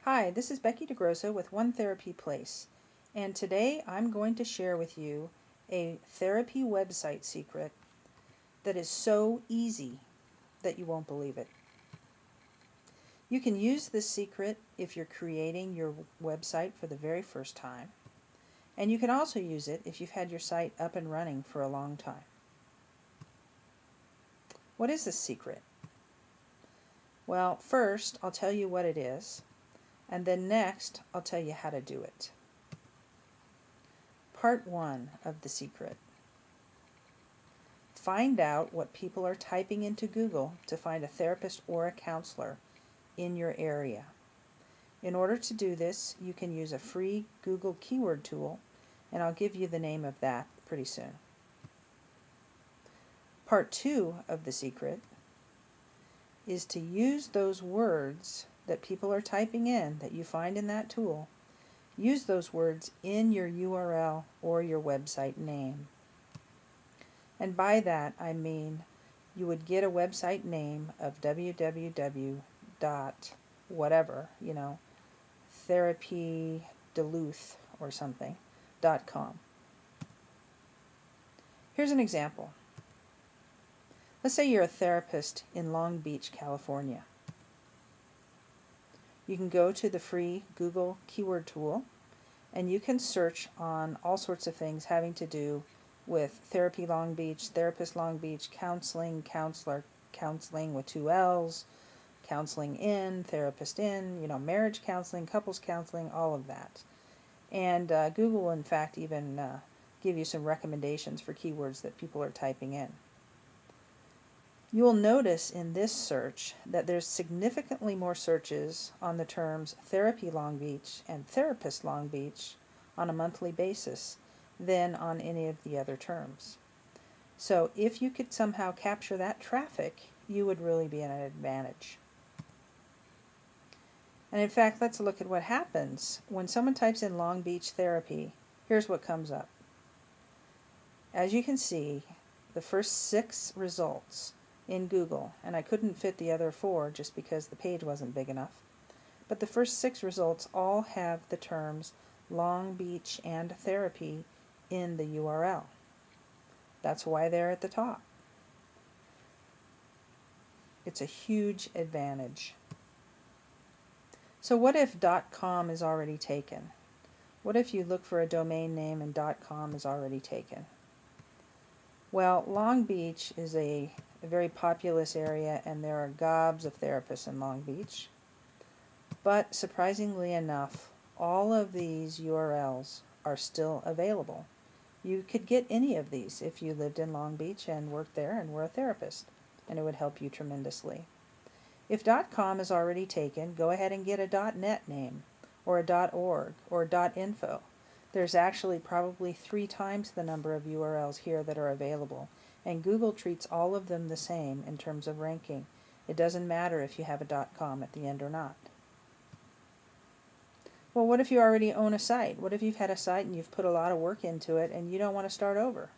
Hi, this is Becky DeGrosso with One Therapy Place, and today I'm going to share with you a therapy website secret that is so easy that you won't believe it. You can use this secret if you're creating your website for the very first time, and you can also use it if you've had your site up and running for a long time. What is this secret? Well, first I'll tell you what it is, and then next I'll tell you how to do it. Part 1 of the secret. Find out what people are typing into Google to find a therapist or a counselor in your area. In order to do this, you can use a free Google keyword tool, and I'll give you the name of that pretty soon. Part 2 of the secret is to use those words that people are typing in that you find in that tool. Use those words in your URL or your website name. And by that I mean you would get a website name of www. whatever, therapy Duluth or something, .com. Here's an example. Let's say you're a therapist in Long Beach, California. You can go to the free Google keyword tool and you can search on all sorts of things having to do with Therapy Long Beach, Therapist Long Beach, counseling, counselor, counseling with 2 L's, counseling in, therapist in, marriage counseling, couples counseling, all of that. And Google will in fact even give you some recommendations for keywords that people are typing in. You will notice in this search that there's significantly more searches on the terms Therapy Long Beach and Therapist Long Beach on a monthly basis than on any of the other terms. So if you could somehow capture that traffic, you would really be at an advantage. And in fact, let's look at what happens when someone types in Long Beach therapy. Here's what comes up. As you can see, the first 6 results in Google, and I couldn't fit the other 4 just because the page wasn't big enough, but the first 6 results all have the terms Long Beach and therapy in the URL. That's why they're at the top. It's a huge advantage. So what if .com is already taken? What if you look for a domain name and .com is already taken? Well, Long Beach is a very populous area and there are gobs of therapists in Long Beach. But surprisingly enough, all of these URLs are still available. You could get any of these if you lived in Long Beach and worked there and were a therapist, and it would help you tremendously. If .com is already taken, go ahead and get a .net name, or a .org, or .info. There's actually probably 3 times the number of URLs here that are available, and Google treats all of them the same in terms of ranking. It doesn't matter if you have a .com at the end or not. Well, what if you already own a site? What if you've had a site and you've put a lot of work into it and you don't want to start over?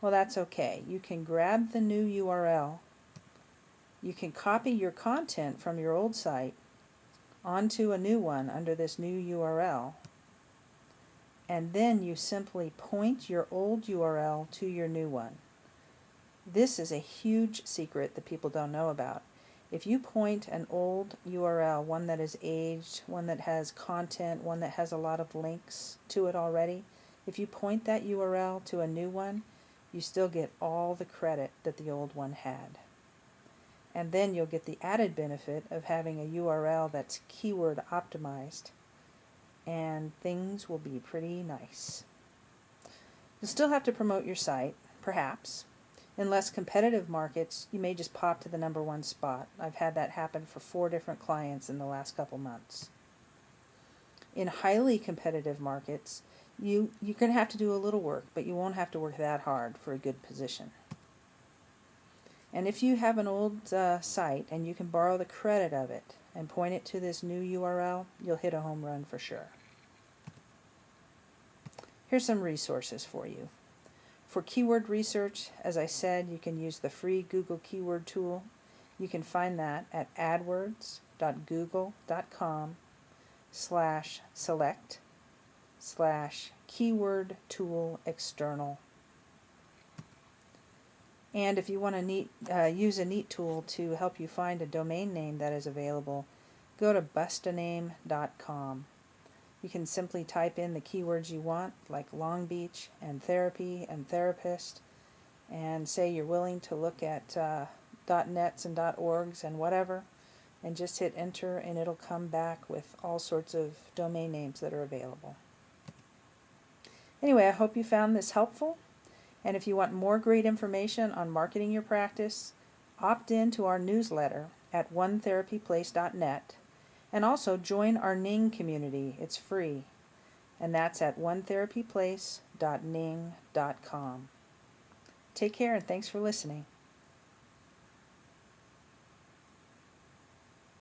Well, that's okay. You can grab the new URL. You can copy your content from your old site onto a new one under this new URL. And then you simply point your old URL to your new one. This is a huge secret that people don't know about. If you point an old URL, one that is aged, one that has content, one that has a lot of links to it already, if you point that URL to a new one, you still get all the credit that the old one had. And then you'll get the added benefit of having a URL that's keyword optimized, and things will be pretty nice. You'll still have to promote your site, perhaps. In less competitive markets, you may just pop to the #1 spot. I've had that happen for 4 different clients in the last couple months. In highly competitive markets, you're going to have to do a little work, but you won't have to work that hard for a good position. And if you have an old site and you can borrow the credit of it and point it to this new URL, you'll hit a home run for sure. Here's some resources for you. For keyword research, as I said, you can use the free Google keyword tool. You can find that at adwords.google.com/select/keyword tool external. And if you want to use a neat tool to help you find a domain name that is available, go to bustaname.com. You can simply type in the keywords you want, like Long Beach and therapy and therapist, and say you're willing to look at .nets and .orgs and whatever, and just hit enter, and it'll come back with all sorts of domain names that are available. Anyway, I hope you found this helpful. And if you want more great information on marketing your practice, opt in to our newsletter at onetherapyplace.net, and also join our Ning community. It's free, and that's at onetherapyplace.ning.com. Take care, and thanks for listening.